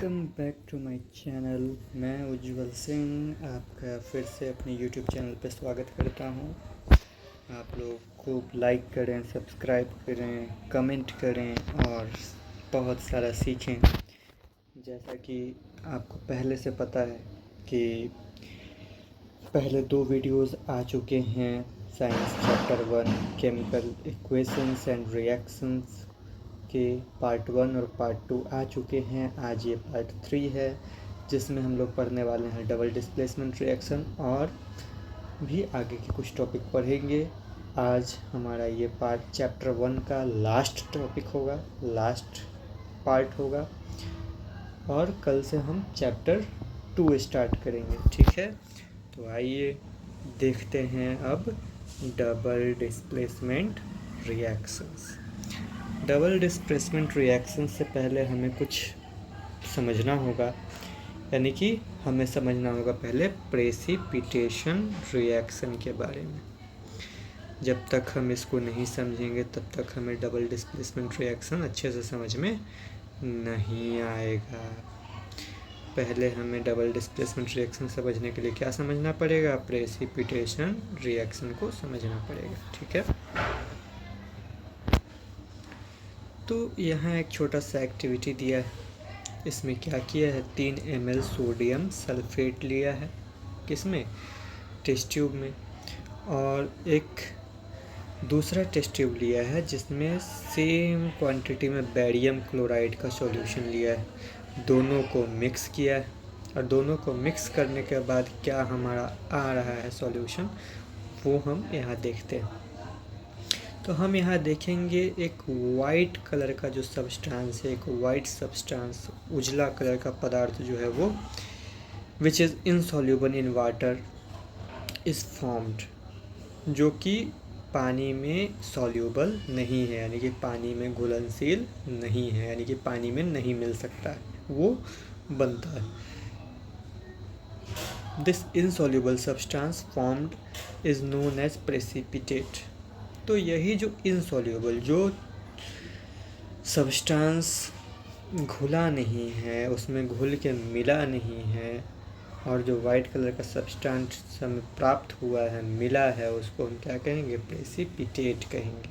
Welcome back to my channel. मैं उज्ज्वल सिंह आपका फिर से अपने यूट्यूब चैनल पर स्वागत करता हूं। आप लोग खूब लाइक करें, सब्सक्राइब करें, कमेंट करें और बहुत सारा सीखें। जैसा कि आपको पहले से पता है कि पहले 2 वीडियोस आ चुके हैं। Science chapter 1 chemical equations and reactions के पार्ट 1 और पार्ट 2 आ चुके हैं। आज ये पार्ट 3 है जिसमें हम लोग पढ़ने वाले हैं डबल डिस्प्लेसमेंट रिएक्शन और भी आगे के कुछ टॉपिक पढ़ेंगे। आज हमारा ये पार्ट चैप्टर 1 का लास्ट टॉपिक होगा, लास्ट पार्ट होगा और कल से हम चैप्टर 2 स्टार्ट करेंगे। ठीक है, तो आइए देखते हैं अब double displacement reactions. Double displacement reaction से पहले हमें कुछ समझना होगा, यानी कि हमें समझना होगा पहले प्रेसिपिटेशन रिएक्शन के बारे में। जब तक हम इसको नहीं समझेंगे तब तक हमें डबल डिस्प्लेसमेंट रिएक्शन अच्छे से समझ में नहीं आएगा। पहले हमें डबल डिस्प्लेसमेंट रिएक्शन समझने के लिए क्या समझना पड़ेगा? प्रेसिपिटेशन रिएक्शन को समझना पड़ेगा। ठीक है, तो यहाँ एक छोटा सा एक्टिविटी दिया है। इसमें क्या किया है, 3 ml सोडियम सल्फेट लिया है, किसमें? टेस्ट ट्यूब में। और एक दूसरा टेस्ट ट्यूब लिया है जिसमें सेम क्वांटिटी में बेरियम क्लोराइड का सॉल्यूशन लिया है। दोनों को मिक्स किया है और दोनों को मिक्स करने के बाद क्या हमारा आ रहा है सॉल्यूशन, वो हम यहाँ देखते हैं। तो हम यहाँ देखेंगे एक वाइट कलर का जो सब्सटेंस है, एक वाइट सब्सटेंस, उजला कलर का पदार्थ जो है वो which is insoluble in water is formed, जो कि पानी में सॉल्यूबल नहीं है, यानी कि पानी में घुलनशील नहीं है, यानी कि पानी में नहीं मिल सकता है, वो बनता है। This insoluble substance formed is known as precipitate. तो यही जो इनसॉल्यूबल, जो सब्सटेंस घुला नहीं है, उसमें घुल के मिला नहीं है, और जो वाइट कलर का सब्सटेंस हमें प्राप्त हुआ है, मिला है, उसको हम क्या कहेंगे? प्रेसिपिटेट कहेंगे।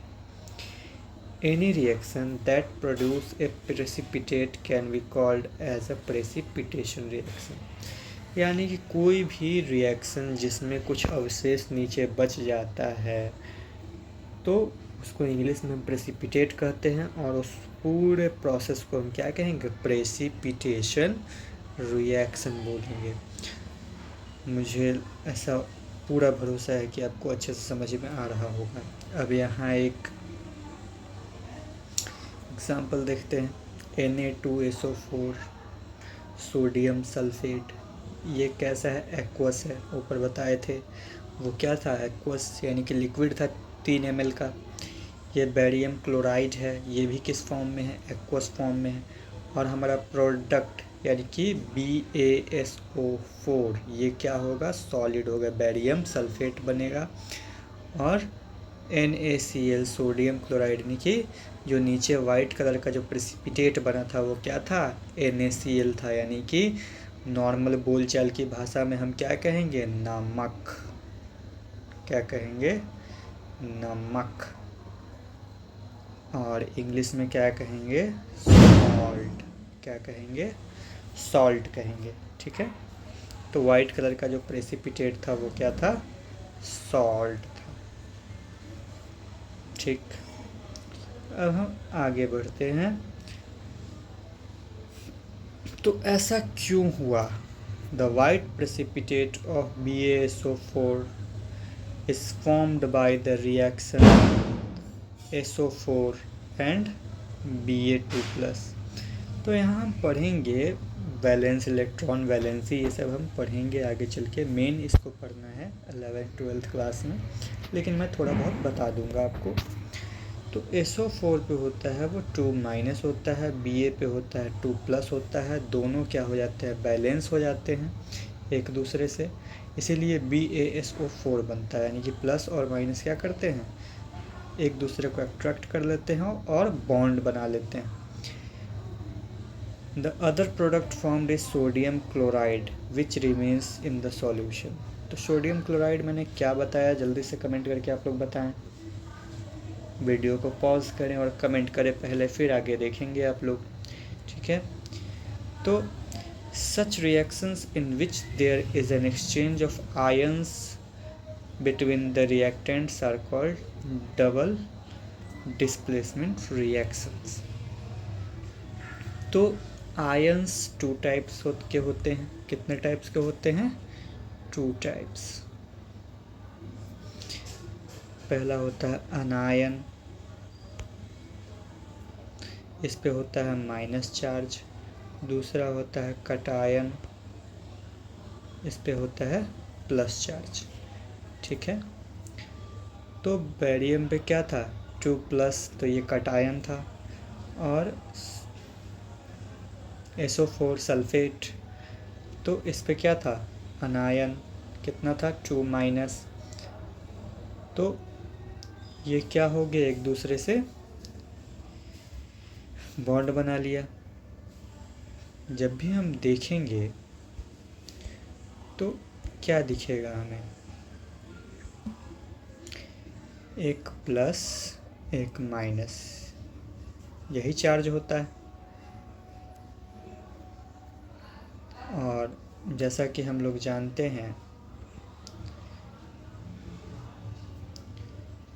Any reaction that produce a precipitate can be called as a precipitation reaction. यानी कि कोई भी रिएक्शन जिसमें कुछ अवशेष नीचे बच जाता है तो उसको इंग्लिश में हम प्रेसिपिटेट कहते हैं, और उस पूरे प्रोसेस को हम क्या कहेंगे? प्रेसिपिटेशन रिएक्शन बोलेंगे। मुझे ऐसा पूरा भरोसा है कि आपको अच्छे से समझ में आ रहा होगा। अब यहाँ एक एग्जांपल देखते हैं। Na2SO4 सोडियम सल्फेट, ये कैसा है? एक्वस है। ऊपर बताए थे वो क्या था? एक्वस यानी कि लिक्विड था 3 ml का। ये बेरियम क्लोराइड है, ये भी किस फॉर्म में है? एक्वस फॉर्म में है। और हमारा प्रोडक्ट यानी कि BaSO4, ये क्या होगा? सॉलिड होगा, बेरियम सल्फेट बनेगा। और NaCl सोडियम क्लोराइड, यानी कि जो नीचे वाइट कलर का जो प्रेसिपिटेट बना था वो क्या था? NaCl था, यानी कि नॉर्मल बोलचाल की भाषा में हम क्या कहेंगे? नमक। क्या कहेंगे? नमक। और इंग्लिश में क्या कहेंगे? सॉल्ट। क्या कहेंगे? सॉल्ट कहेंगे। ठीक है, तो वाइट कलर का जो प्रेसिपिटेट था वो क्या था? सॉल्ट था। ठीक, अब हम आगे बढ़ते हैं। तो ऐसा क्यों हुआ? The white precipitate of BaSO4 is formed by the reaction SO4 and Ba2+। तो यहाँ हम पढ़ेंगे वैलेंस, इलेक्ट्रॉन वैलेंसी, ये सब हम पढ़ेंगे आगे चल के। मेन इसको पढ़ना है 11th-12th क्लास में, लेकिन मैं थोड़ा बहुत बता दूंगा आपको। तो SO4 पे होता है वो 2- होता है, Ba पे होता है 2+ होता है। दोनों क्या हो जाते हैं? बैलेंस हो जाते हैं एक दूसरे से, इसीलिए BaSO4 बनता है। यानी कि प्लस और माइनस क्या करते हैं? एक दूसरे को अट्रैक्ट कर लेते हैं और बॉन्ड बना लेते हैं। The other product formed is sodium chloride which remains in the solution. तो सोडियम क्लोराइड मैंने क्या बताया, जल्दी से कमेंट करके आप लोग बताएं। वीडियो को पॉज करें और कमेंट करें पहले, फिर आगे देखेंगे आप लोग, ठीक है। तो such reactions in which there is an exchange of ions between the reactants are called double displacement reactions. तो आयंस टू टाइप्स के होते हैं। कितने टाइप्स के होते हैं? Two types. पहला होता है अनायन, इस पे होता है माइनस चार्ज। दूसरा होता है कटायन, इस पे होता है प्लस चार्ज, ठीक है। तो बेरियम पे क्या था? 2+, तो ये कटायन था। और SO4 सल्फेट, तो इस पे क्या था? अनायन। कितना था? 2-। तो ये क्या हो गया? एक दूसरे से बॉन्ड बना लिया। जब भी हम देखेंगे तो क्या दिखेगा हमें? एक प्लस एक माइनस, यही चार्ज होता है। और जैसा कि हम लोग जानते हैं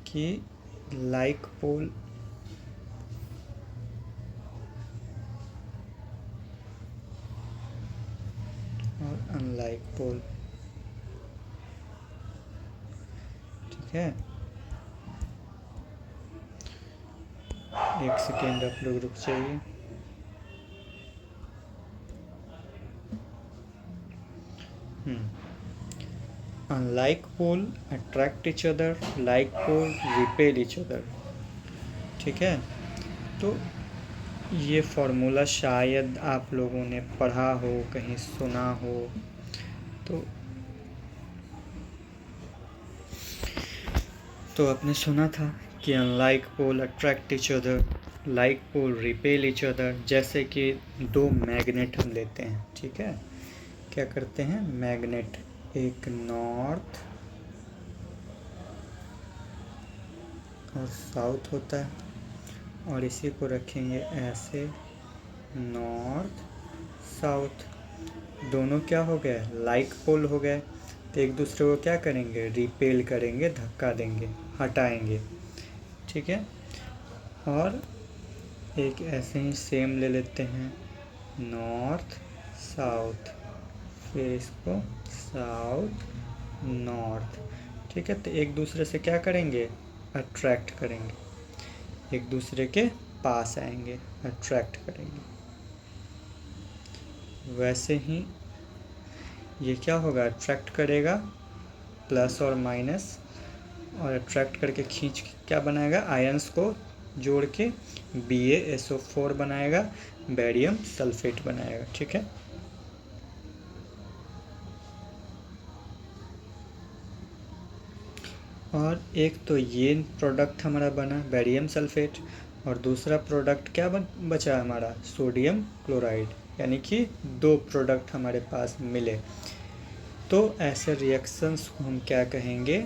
कि लाइक पोल और अनलाइक पोल, ठीक है। एक सेकेंड आप लोग रुक जाइए। Unlike pole attract each other, like pole repel each other, ठीक है। तो ये फॉर्मूला शायद आप लोगों ने पढ़ा हो, कहीं सुना हो। तो आपने सुना था कि unlike pole attract each other, like pole repel each other. जैसे कि दो मैग्नेट हम लेते हैं, ठीक है। क्या करते हैं? मैग्नेट, एक नॉर्थ और साउथ होता है, और इसी को रखेंगे ऐसे, नॉर्थ साउथ। दोनों क्या हो गए? लाइक पोल हो गए। तो एक दूसरे को क्या करेंगे? रिपेल करेंगे, धक्का देंगे, हटाएंगे, ठीक है। और एक ऐसे ही सेम ले लेते हैं, नॉर्थ साउथ, फिर इसको साउथ नॉर्थ, ठीक है। तो एक दूसरे से क्या करेंगे? अट्रैक्ट करेंगे, एक दूसरे के पास आएंगे, अट्रैक्ट करेंगे। वैसे ही ये क्या होगा? अट्रैक्ट करेगा, प्लस और माइनस, और अट्रैक्ट करके खींच के क्या बनाएगा? आयंस को जोड़ के BaSO4 बनाएगा, बेरियम सल्फेट बनाएगा, ठीक है। और एक तो ये प्रोडक्ट हमारा बना बेरियम सल्फेट, और दूसरा प्रोडक्ट क्या बचा हमारा? Sodium chloride. यानी कि दो प्रोडक्ट हमारे पास मिले। तो ऐसे रिएक्शंस को हम क्या कहेंगे?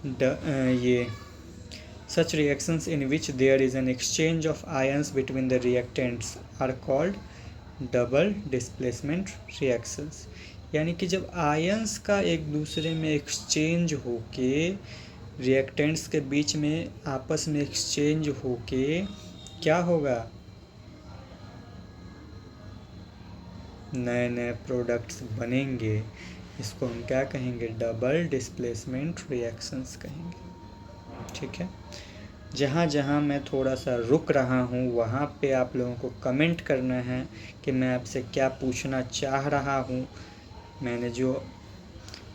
ये such reactions in which there is an exchange of ions between the reactants are called double displacement reactions. यानी कि जब आयंस का एक दूसरे में एक्सचेंज होके, रिएक्टेंट्स के बीच में आपस में एक्सचेंज होके क्या होगा? नए नए प्रोडक्ट्स बनेंगे। इसको हम क्या कहेंगे? डबल डिस्प्लेसमेंट रिएक्शंस कहेंगे, ठीक है। जहाँ जहाँ मैं थोड़ा सा रुक रहा हूँ वहाँ पे आप लोगों को कमेंट करना है कि मैं आपसे क्या पूछना चाह रहा हूँ। मैंने जो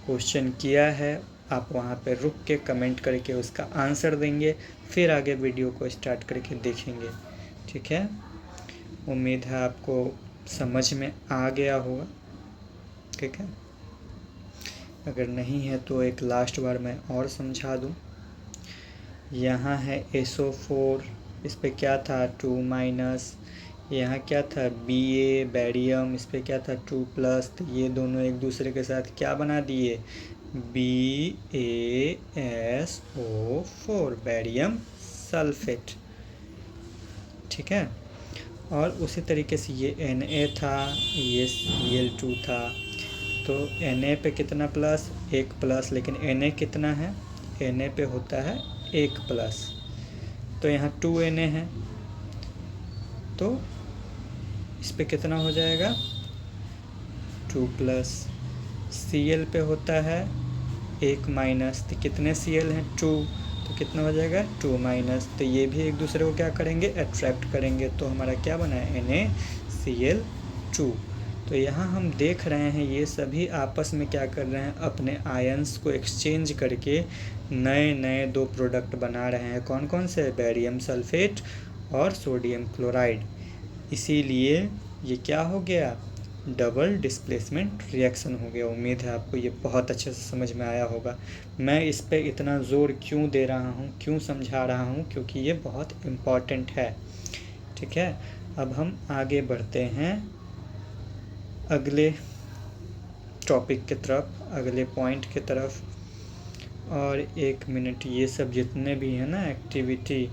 क्वेश्चन किया है आप वहाँ पे रुक के कमेंट करके उसका आंसर देंगे, फिर आगे वीडियो को स्टार्ट करके देखेंगे, ठीक है। उम्मीद है आपको समझ में आ गया होगा, ठीक है। अगर नहीं है तो एक लास्ट बार मैं और समझा दूँ। यहाँ है SO4, इस पे क्या था? 2-। यहाँ क्या था, Ba बैरियम, इस पे क्या था 2+, तो ये दोनों एक दूसरे के साथ क्या बना दिए, BaSO4 बैरियम सल्फेट। ठीक है, और उसी तरीके से ये Na था, ये Cl2 था, तो Na पे कितना प्लस, 1+, लेकिन Na कितना है, Na पे होता है 1+, तो यहाँ 2Na है, तो इस पे कितना हो जाएगा 2+। Cl पे होता है 1-, तो कितने Cl हैं 2, तो कितना हो जाएगा 2-, तो ये भी एक दूसरे को क्या करेंगे, अट्रैक्ट करेंगे, तो हमारा क्या बना है NaCl2। तो यहाँ हम देख रहे हैं ये सभी आपस में क्या कर रहे हैं, अपने आयंस को एक्सचेंज करके नए नए दो प्रोडक्ट बना रहे हैं। कौन कौन से, बैरियम सल्फेट और सोडियम क्लोराइड। इसीलिए ये क्या हो गया, डबल डिस्प्लेसमेंट रिएक्शन हो गया। उम्मीद है आपको ये बहुत अच्छे से समझ में आया होगा। मैं इस पे इतना ज़ोर क्यों दे रहा हूँ, क्यों समझा रहा हूँ, क्योंकि ये बहुत इम्पॉर्टेंट है। ठीक है, अब हम आगे बढ़ते हैं अगले टॉपिक की तरफ, अगले पॉइंट की तरफ। और 1 मिनट, ये सब जितने भी हैं ना एक्टिविटी,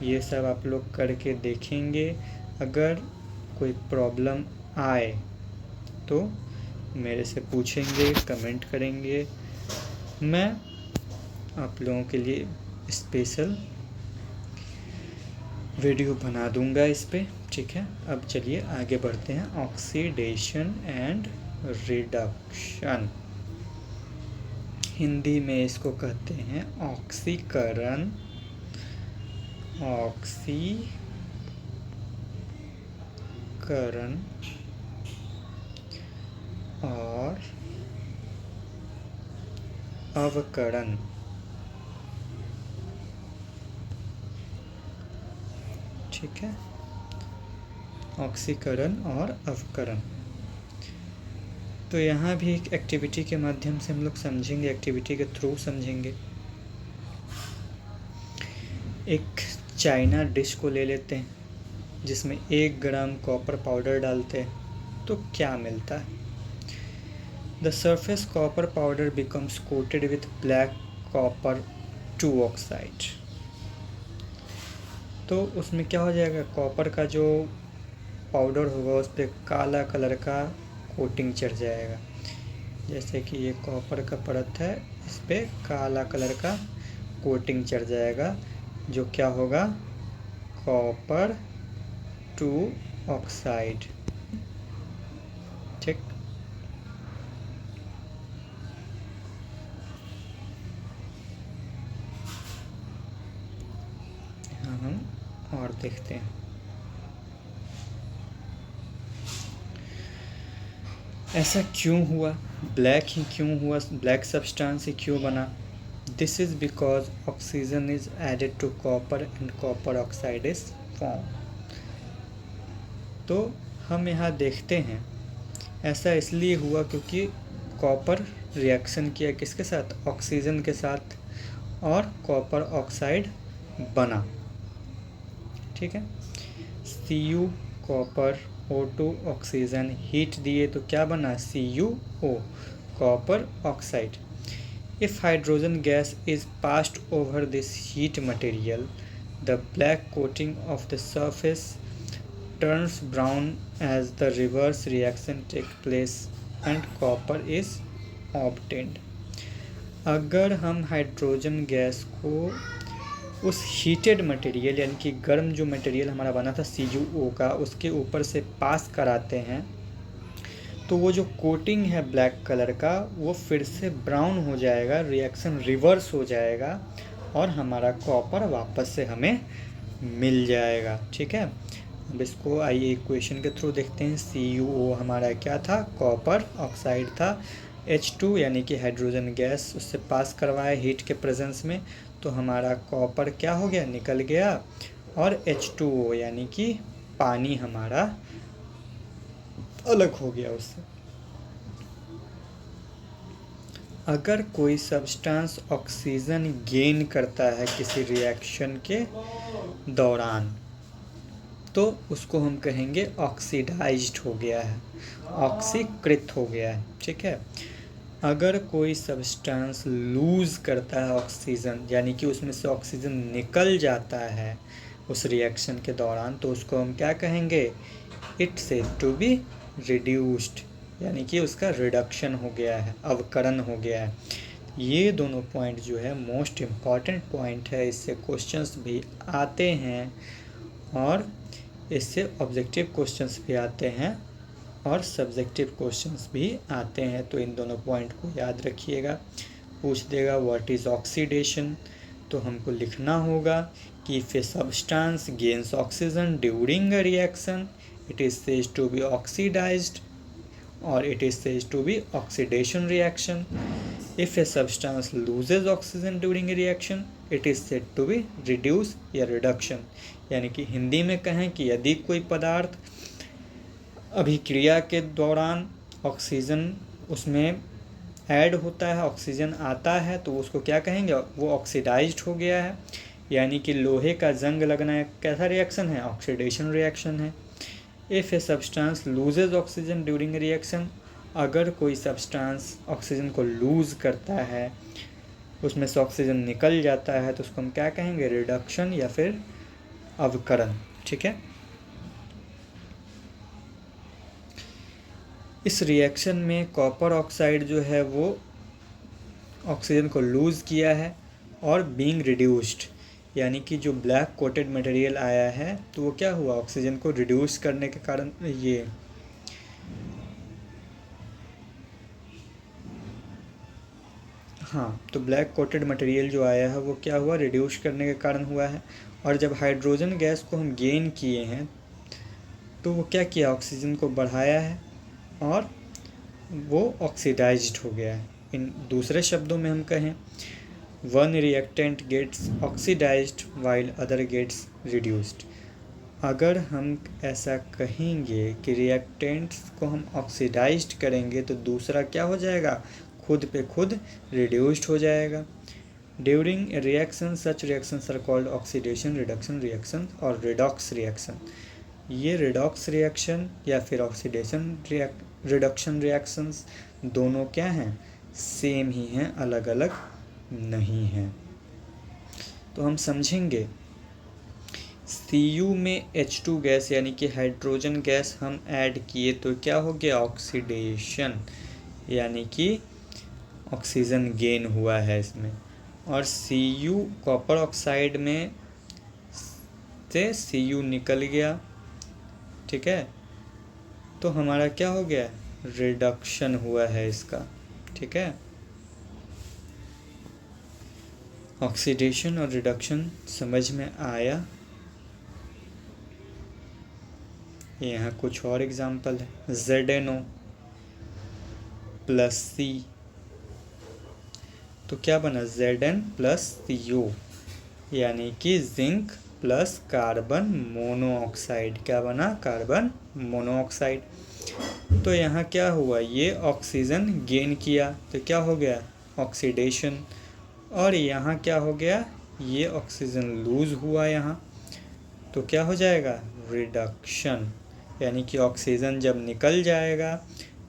ये सब आप लोग करके देखेंगे। अगर कोई प्रॉब्लम आए तो मेरे से पूछेंगे, कमेंट करेंगे, मैं आप लोगों के लिए स्पेशल वीडियो बना दूंगा इस पे। ठीक है, अब चलिए आगे बढ़ते हैं। ऑक्सीडेशन एंड रिडक्शन, हिंदी में इसको कहते हैं ऑक्सीकरण, ऑक्सीकरण और अवकरण। ठीक है, ऑक्सीकरण और अवकरण। तो यहाँ भी एक एक्टिविटी के माध्यम से हम लोग समझेंगे, एक्टिविटी के थ्रू समझेंगे। एक चाइना डिश को ले लेते हैं जिसमें 1 ग्राम कॉपर पाउडर डालते हैं, तो क्या मिलता है। The surface copper powder becomes coated with black copper 2 oxide. तो उसमें क्या हो जाएगा, कॉपर का जो पाउडर होगा उस पर काला कलर का कोटिंग चढ़ जाएगा। जैसे कि ये कॉपर का परत है, इस पर काला कलर का कोटिंग चढ़ जाएगा, जो क्या होगा, कॉपर 2 ऑक्साइड। ठीक, यहाँ हम और देखते हैं। ऐसा क्यों हुआ, ब्लैक ही क्यों हुआ, ब्लैक सब्सटेंस ही क्यों बना। This is because oxygen is added to copper and copper oxide is form. तो हम यहाँ देखते हैं ऐसा इसलिए हुआ क्योंकि कॉपर रिएक्शन किया किसके साथ, ऑक्सीजन के साथ, और कॉपर ऑक्साइड बना। ठीक है, Cu copper, O2 oxygen, heat दिए तो क्या बना, CuO copper oxide. If hydrogen gas is passed over this heat material, the black coating of the surface turns brown as the reverse reaction take place and copper is obtained। अगर हम hydrogen gas को उस heated material यानी कि गर्म जो material हमारा बना था CuO का, उसके ऊपर से पास कराते हैं, तो वो जो कोटिंग है ब्लैक कलर का वो फिर से ब्राउन हो जाएगा, रिएक्शन रिवर्स हो जाएगा और हमारा कॉपर वापस से हमें मिल जाएगा। ठीक है, अब इसको आइए इक्वेशन के थ्रू देखते हैं। CuO हमारा क्या था, कॉपर ऑक्साइड था। H2 यानी कि हाइड्रोजन गैस, उससे पास करवाया हीट के प्रेजेंस में, तो हमारा कॉपर क्या हो गया, निकल गया, और H2O यानी कि पानी हमारा अलग हो गया उससे। अगर कोई सब्सटेंस ऑक्सीजन गेन करता है किसी रिएक्शन के दौरान, तो उसको हम कहेंगे ऑक्सीडाइज्ड हो गया है, ऑक्सीकृत हो गया है। ठीक है। अगर कोई सब्सटेंस लूज़ करता है ऑक्सीजन, यानी कि उसमें से ऑक्सीजन निकल जाता है उस रिएक्शन के दौरान, तो उसको हम क्या कहेंगे? It says to be reduced, यानी कि उसका रिडक्शन हो गया है, अवकरण हो गया है। ये दोनों पॉइंट जो है मोस्ट इम्पॉर्टेंट पॉइंट है, इससे क्वेश्चंस भी आते हैं और इससे ऑब्जेक्टिव क्वेश्चंस भी आते हैं और सब्जेक्टिव क्वेश्चंस भी आते हैं। तो इन दोनों पॉइंट को याद रखिएगा। पूछ देगा व्हाट इज़ ऑक्सीडेशन, तो हमको लिखना होगा कि if a substance gains oxygen during a reaction it is says to be oxidized और it is says to be oxidation reaction. If a substance loses oxygen during a reaction it is said to be reduce या reduction. यानी कि हिंदी में कहें कि यदि कोई पदार्थ अभिक्रिया के दौरान ऑक्सीजन उसमें ऐड होता है, ऑक्सीजन आता है, तो उसको क्या कहेंगे? वो ऑक्सीडाइज्ड हो गया है। यानी कि लोहे का जंग लगना एक कैसा रिएक्शन है? ऑक्सीडेशन रिएक्शन है। If A substance loses oxygen during a reaction, अगर कोई सब्सटेंस ऑक्सीजन को लूज़ करता है, उसमें से ऑक्सीजन निकल जाता है, तो उसको हम क्या कहेंगे? रिडक्शन या फिर अवकरण। ठीक है। इस रिएक्शन में कॉपर ऑक्साइड जो है वो ऑक्सीजन को लूज़ किया है और बीइंग रिड्यूस्ड, यानी कि जो ब्लैक कोटेड मटेरियल आया है तो वो क्या हुआ? ऑक्सीजन को रिड्यूस करने के कारण ये तो ब्लैक कोटेड मटेरियल जो आया है वो क्या हुआ? रिड्यूस करने के कारण हुआ है। और जब हाइड्रोजन गैस को हम गेन किए हैं तो वो क्या किया? ऑक्सीजन को बढ़ाया है और वो ऑक्सीडाइज्ड हो गया है। इन दूसरे शब्दों में हम कहें, one reactant gets oxidised while other gets reduced. अगर हम ऐसा कहेंगे कि रिएक्टेंट्स को हम ऑक्सीडाइज्ड करेंगे तो दूसरा क्या हो जाएगा? खुद पे खुद रिड्यूस्ड हो जाएगा। During a reaction such reactions are called oxidation, reduction reaction और रिडॉक्स रिएक्शन। ये रिडॉक्स रिएक्शन या फिर ऑक्सीडेशन रिडक्शन रिएक्शंस दोनों क्या हैं? सेम ही हैं, अलग अलग नहीं हैं। तो हम समझेंगे Cu में H2 गैस यानी कि हाइड्रोजन गैस हम ऐड किए तो क्या हो गया? ऑक्सीडेशन, यानी कि ऑक्सीजन गेन हुआ है इसमें। और Cu कॉपर ऑक्साइड में से Cu निकल गया। ठीक है। तो हमारा क्या हो गया? रिडक्शन हुआ है इसका। ठीक है। ऑक्सीडेशन और रिडक्शन समझ में आया। यहाँ कुछ और एग्जाम्पल है। ZnO प्लस C, तो क्या बना? Zn प्लस CO, यानी कि जिंक प्लस कार्बन मोनोऑक्साइड। क्या बना? Carbon monoxide. तो यहाँ क्या हुआ? ये ऑक्सीजन गेन किया तो क्या हो गया? ऑक्सीडेशन। और यहाँ क्या हो गया? ये ऑक्सीजन लूज हुआ यहाँ, तो क्या हो जाएगा? रिडक्शन। यानी कि ऑक्सीजन जब निकल जाएगा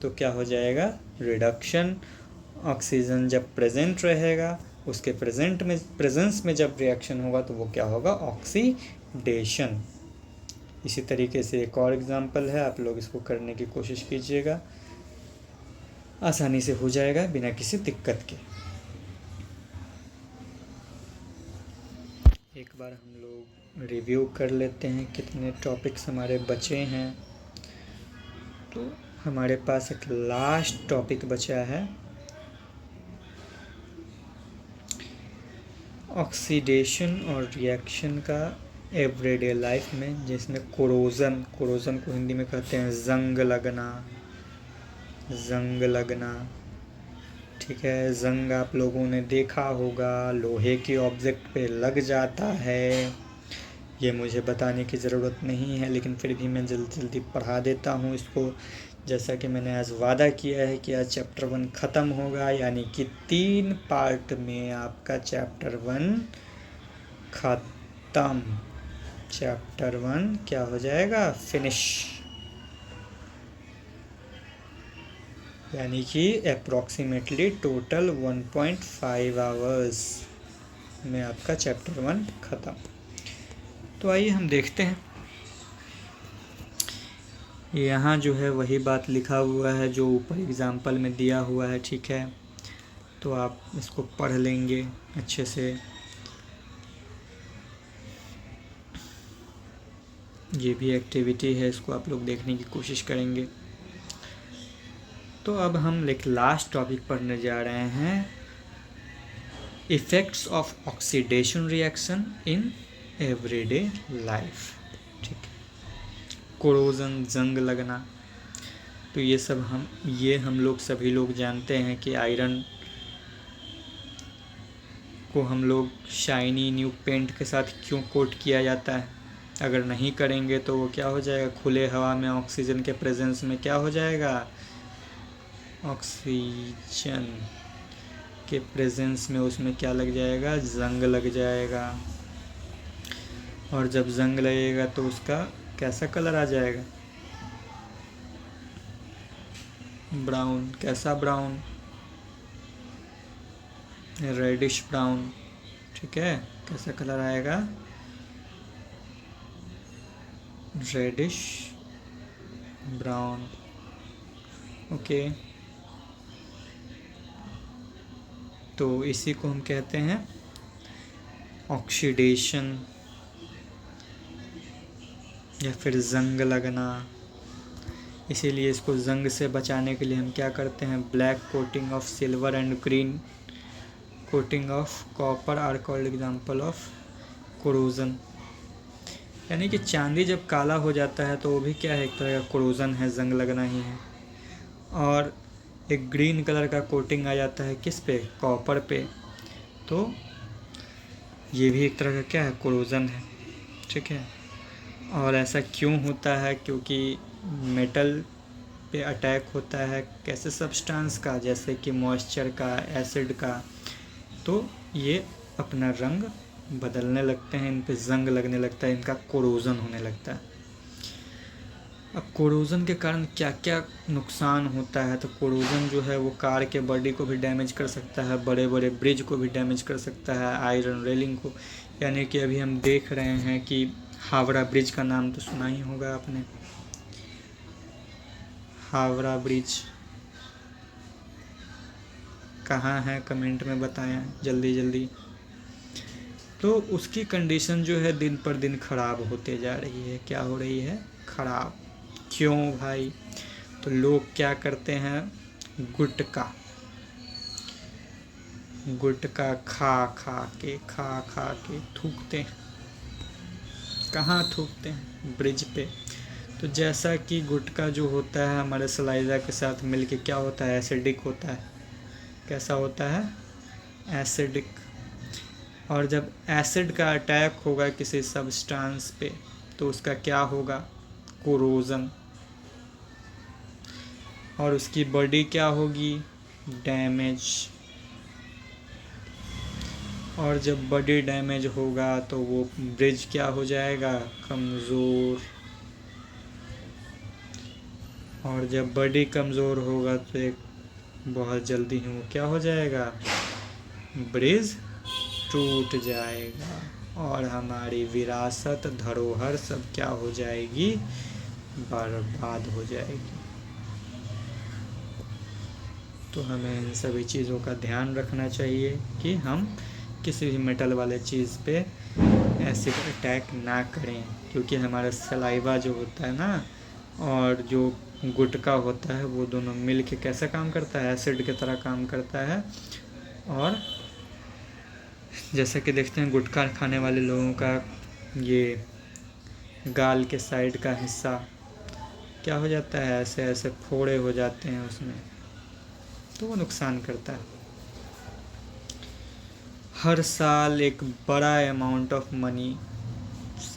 तो क्या हो जाएगा? रिडक्शन। ऑक्सीजन जब प्रेजेंट रहेगा, उसके प्रेजेंस में जब रिएक्शन होगा तो वो क्या होगा? ऑक्सीडेशन। इसी तरीके से एक और एग्जांपल है, आप लोग इसको करने की कोशिश कीजिएगा, आसानी से हो जाएगा बिना किसी दिक्कत के। एक बार हम लोग रिव्यू कर लेते हैं कितने टॉपिक्स हमारे बचे हैं। तो हमारे पास एक लास्ट टॉपिक बचा है ऑक्सीडेशन और रिएक्शन का एवरीडे लाइफ में, जिसमें कोरोजन को हिंदी में कहते हैं जंग लगना। ठीक है। जंग आप लोगों ने देखा होगा, लोहे के ऑब्जेक्ट पे लग जाता है। ये मुझे बताने की ज़रूरत नहीं है, लेकिन फिर भी मैं जल्दी पढ़ा देता हूँ इसको। जैसा कि मैंने आज वादा किया है कि आज चैप्टर 1 ख़त्म होगा, यानी कि 3 पार्ट में आपका चैप्टर 1 ख़त्म। चैप्टर 1 क्या हो जाएगा, फिनिश। यानी कि अप्रॉक्सीमेटली टोटल 1.5 आवर्स में आपका चैप्टर 1 ख़त्म। तो आइए हम देखते हैं। यहाँ जो है वही बात लिखा हुआ है जो ऊपर एग्जाम्पल में दिया हुआ है, ठीक है। तो आप इसको पढ़ लेंगे अच्छे से। ये भी एक्टिविटी है, इसको आप लोग देखने की कोशिश करेंगे। तो अब हम एक लास्ट टॉपिक पढ़ने जा रहे हैं, effects of oxidation reaction in everyday life, ठीक है। कोरोजन, जंग लगना, तो ये हम लोग सभी लोग जानते हैं कि आयरन को हम लोग शाइनी न्यू पेंट के साथ क्यों कोट किया जाता है। अगर नहीं करेंगे तो वो क्या हो जाएगा, खुले हवा में ऑक्सीजन के प्रेजेंस में क्या हो जाएगा, ऑक्सीजन के प्रेजेंस में उसमें क्या लग जाएगा, जंग लग जाएगा। और जब जंग लगेगा तो उसका कैसा कलर आ जाएगा, ब्राउन। कैसा ब्राउन, रेडिश ब्राउन, ठीक है। कैसा कलर आएगा, रेडिश ब्राउन, ओके। तो इसी को हम कहते हैं ऑक्सीडेशन या फिर जंग लगना। इसीलिए इसको जंग से बचाने के लिए हम क्या करते हैं, black coating of silver and green coating of copper are called example of corrosion. यानी कि चांदी जब काला हो जाता है तो वो भी क्या है, एक तरह का कोरोजन है, जंग लगना ही है। और एक ग्रीन कलर का कोटिंग आ जाता है किस पे, कॉपर पे, तो ये भी एक तरह का क्या है, कोरोजन है, ठीक है। और ऐसा क्यों होता है, क्योंकि मेटल पे अटैक होता है कैसे सब्सटेंस का, जैसे कि मॉइस्चर का, एसिड का, तो ये अपना रंग बदलने लगते हैं, इन पे जंग लगने लगता है, इनका कोरोजन होने लगता है। अब कोरोजन के कारण क्या क्या नुकसान होता है, तो कोरोजन जो है वो कार के बॉडी को भी डैमेज कर सकता है, बड़े बड़े ब्रिज को भी डैमेज कर सकता है, आयरन रेलिंग को। यानी कि अभी हम देख रहे हैं कि हावड़ा ब्रिज का नाम तो सुना ही होगा आपने, हावड़ा ब्रिज कहाँ है, कमेंट में बताएं जल्दी जल्दी। तो उसकी कंडीशन जो है दिन पर दिन ख़राब होते जा रही है। क्या हो रही है, ख़राब। क्यों भाई, तो लोग क्या करते हैं, गुटखा खा खा के थूकते हैं। कहाँ थूकते हैं, ब्रिज पे। तो जैसा कि गुटखा जो होता है हमारे सलाइजा के साथ मिलके क्या होता है, एसिडिक होता है। कैसा होता है, एसिडिक। और जब एसिड का अटैक होगा किसी सब्सटेंस पे तो उसका क्या होगा, कोरोजन। और उसकी बॉडी क्या होगी, डैमेज। और जब बॉडी डैमेज होगा तो वो ब्रिज क्या हो जाएगा, कमज़ोर। और जब बॉडी कमज़ोर होगा तो एक बहुत जल्दी ही वो क्या हो जाएगा, ब्रिज टूट जाएगा और हमारी विरासत, धरोहर सब क्या हो जाएगी, बर्बाद हो जाएगी। तो हमें इन सभी चीज़ों का ध्यान रखना चाहिए कि हम किसी भी मेटल वाले चीज़ पे एसिड अटैक ना करें, क्योंकि हमारा सलाइवा जो होता है ना और जो गुटखा होता है वो दोनों मिल के कैसा काम करता है, एसिड की तरह काम करता है। और जैसा कि देखते हैं गुटखा खाने वाले लोगों का ये गाल के साइड का हिस्सा क्या हो जाता है, ऐसे ऐसे फोड़े हो जाते हैं उसमें, तो वो नुकसान करता है। हर साल एक बड़ा amount of money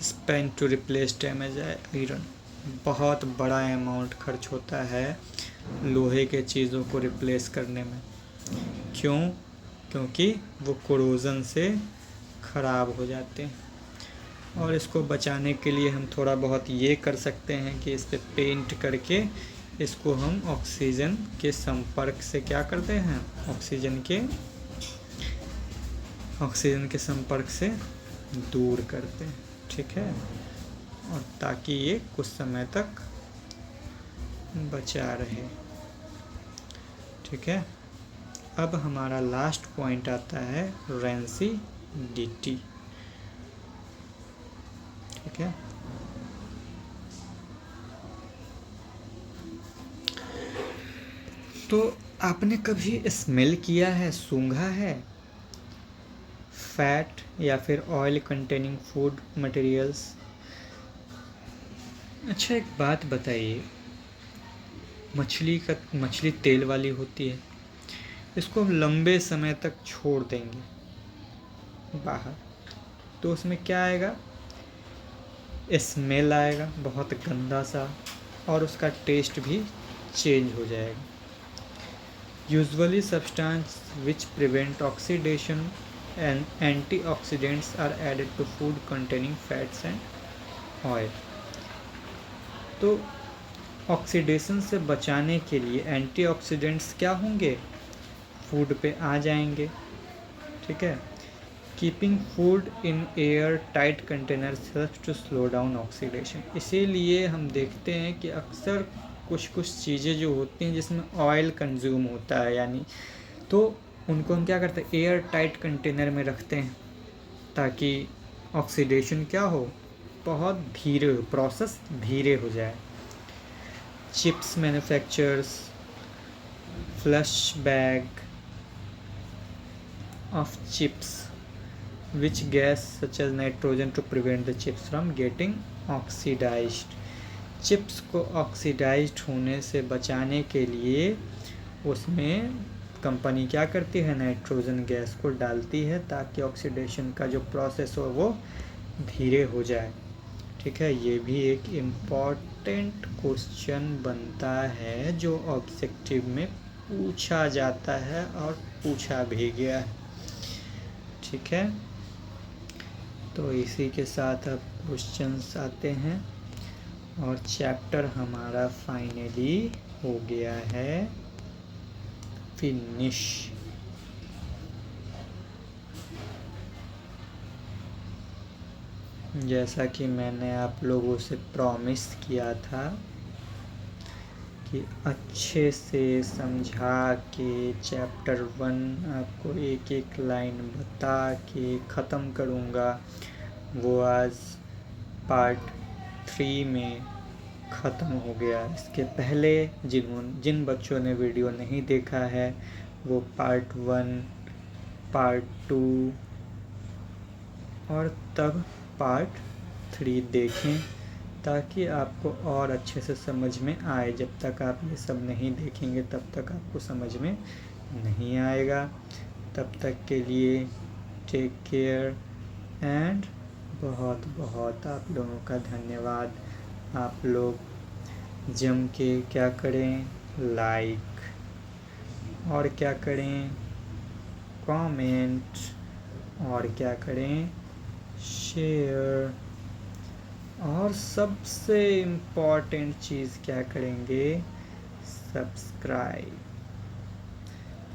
spend to replace damage iron, बहुत बड़ा अमाउंट खर्च होता है लोहे के चीज़ों को रिप्लेस करने में। क्योंकि वो कोरोजन से ख़राब हो जाते हैं। और इसको बचाने के लिए हम थोड़ा बहुत ये कर सकते हैं कि इस पर पेंट करके इसको हम ऑक्सीजन के संपर्क से क्या करते हैं, ऑक्सीजन के संपर्क से दूर करते हैं, ठीक है, और ताकि ये कुछ समय तक बचा रहे, ठीक है। अब हमारा लास्ट पॉइंट आता है रेंसिडिटी, ठीक है। तो आपने कभी स्मेल किया है, सूंघा है फैट या फिर ऑयल कंटेनिंग फूड मटेरियल्स? अच्छा, एक बात बताइए, मछली तेल वाली होती है, इसको हम लंबे समय तक छोड़ देंगे बाहर, तो उसमें क्या आएगा, स्मेल आएगा बहुत गंदा सा, और उसका टेस्ट भी चेंज हो जाएगा। Usually substance which prevent oxidation and antioxidants are added to food containing fats and oil. तो ऑक्सीडेशन से बचाने के लिए एंटीऑक्सीडेंट्स क्या होंगे, फूड पे आ जाएंगे, ठीक है। Keeping food in air tight containers helps to slow down oxidation. इसीलिए हम देखते हैं कि अक्सर कुछ चीज़ें जो होती हैं जिसमें ऑयल कंज्यूम होता है, यानी तो उनको हम क्या करते हैं, एयर टाइट कंटेनर में रखते हैं, ताकि ऑक्सीडेशन क्या हो, बहुत धीरे, प्रोसेस धीरे हो जाए। Chips manufacturers flush bag of chips which gas such as nitrogen to prevent the chips from getting oxidized। Chips को ऑक्सीडाइज्ड होने से बचाने के लिए उसमें कंपनी क्या करती है, नाइट्रोजन गैस को डालती है, ताकि ऑक्सीडेशन का जो प्रोसेस हो वो धीरे हो जाए, ठीक है। ये भी एक इम्पॉर्टेंट क्वेश्चन बनता है जो ऑब्जेक्टिव में पूछा जाता है और पूछा भी गया है, ठीक है। तो इसी के साथ अब क्वेश्चंस आते हैं और चैप्टर हमारा फाइनली हो गया है फिनिश। जैसा कि मैंने आप लोगों से प्रॉमिस किया था कि अच्छे से समझा के चैप्टर 1 आपको एक एक लाइन बता के ख़त्म करूँगा, वो आज पार्ट 3 में ख़त्म हो गया। इसके पहले जिन बच्चों ने वीडियो नहीं देखा है वो पार्ट 1, पार्ट 2 और तब पार्ट 3 देखें, ताकि आपको और अच्छे से समझ में आए। जब तक आप ये सब नहीं देखेंगे तब तक आपको समझ में नहीं आएगा। तब तक के लिए टेक केयर एंड बहुत बहुत आप लोगों का धन्यवाद। आप लोग जम के क्या करें, लाइक, और क्या करें, कमेंट, और क्या करें, शेयर, और सबसे इम्पॉर्टेंट चीज़ क्या करेंगे, सब्सक्राइब,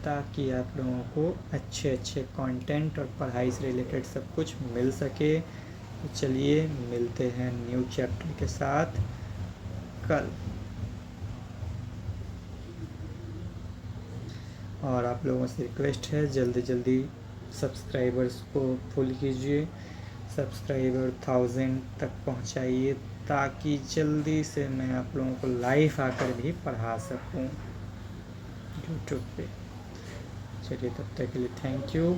ताकि आप लोगों को अच्छे अच्छे कंटेंट और पढ़ाई से रिलेटेड सब कुछ मिल सके। तो चलिए मिलते हैं न्यू चैप्टर के साथ कल। और आप लोगों से रिक्वेस्ट है, जल्दी जल्दी सब्सक्राइबर्स को फुल कीजिए, सब्सक्राइबर 1000 तक पहुंचाइए, ताकि जल्दी से मैं आप लोगों को लाइव आकर भी पढ़ा सकूं यूट्यूब पे। चलिए तब तक के लिए थैंक यू,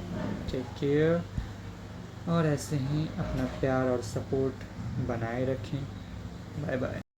टेक केयर, और ऐसे ही अपना प्यार और सपोर्ट बनाए रखें। Bye bye.